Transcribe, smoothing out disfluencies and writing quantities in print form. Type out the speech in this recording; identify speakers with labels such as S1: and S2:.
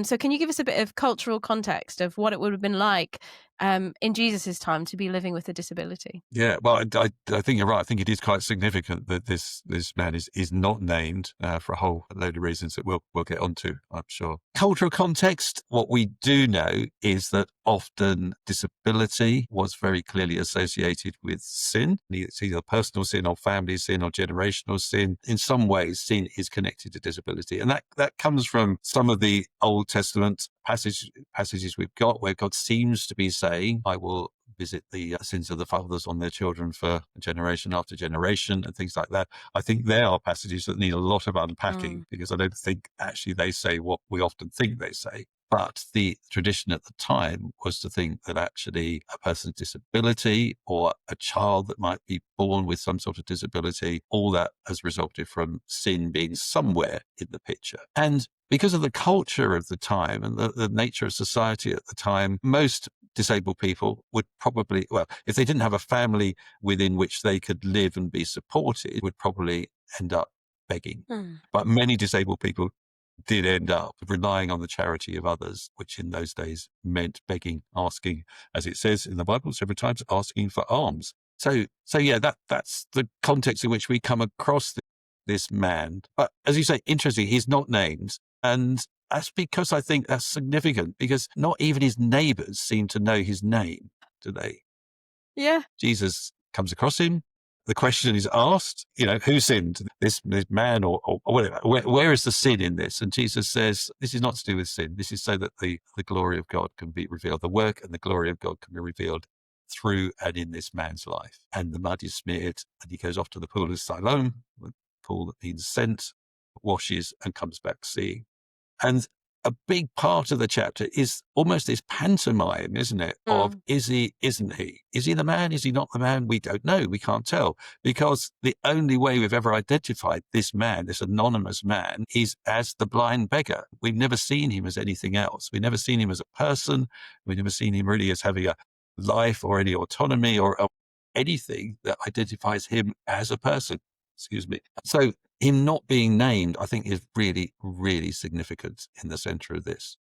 S1: So can you give us a bit of cultural context of what it would have been like in Jesus's time to be living with a disability?
S2: Yeah, well, I think you're right. I think it is quite significant that this man is not named for a whole load of reasons that we'll get onto, I'm sure. Cultural context. What we do know is that often disability was very clearly associated with sin. It's either personal sin or family sin or generational sin. In some ways, sin is connected to disability, and that comes from some of the Old Testament passages we've got where God seems to be saying, "I will visit the sins of the fathers on their children for generation after generation," and things like that. I think there are passages that need a lot of unpacking
S1: Mm.
S2: because I don't think actually they say what we often think they say. But the tradition at the time was to think that actually a person's disability or a child that might be born with some sort of disability, all that has resulted from sin being somewhere in the picture. And because of the culture of the time and the nature of society at the time, most disabled people would probably, well, if they didn't have a family within which they could live and be supported, would probably end up begging.
S1: Mm.
S2: But many disabled people did end up relying on the charity of others, which in those days meant begging, asking, as it says in the Bible several times, asking for alms. So yeah, that's the context in which we come across this man. But as you say, interesting, he's not named. And that's because I think that's significant because not even his neighbors seem to know his name, do they?
S1: Yeah.
S2: Jesus comes across him. The question is asked, who sinned, this man or whatever? Where is the sin in this? And Jesus says, this is not to do with sin. This is so that the glory of God can be revealed. The work and the glory of God can be revealed through and in this man's life. And the mud is smeared and he goes off to the pool of Siloam, the pool that means sent, washes and comes back seeing. And a big part of the chapter is almost this pantomime, isn't it? Of
S1: Mm.
S2: is he, isn't he? Is he the man? Is he not the man? We don't know. We can't tell because the only way we've ever identified this man, this anonymous man, is as the blind beggar. We've never seen him as anything else. We've never seen him as a person. We've never seen him really as having a life or any autonomy or anything that identifies him as a person. Excuse me. So him not being named, I think, is really, really significant in the center of this.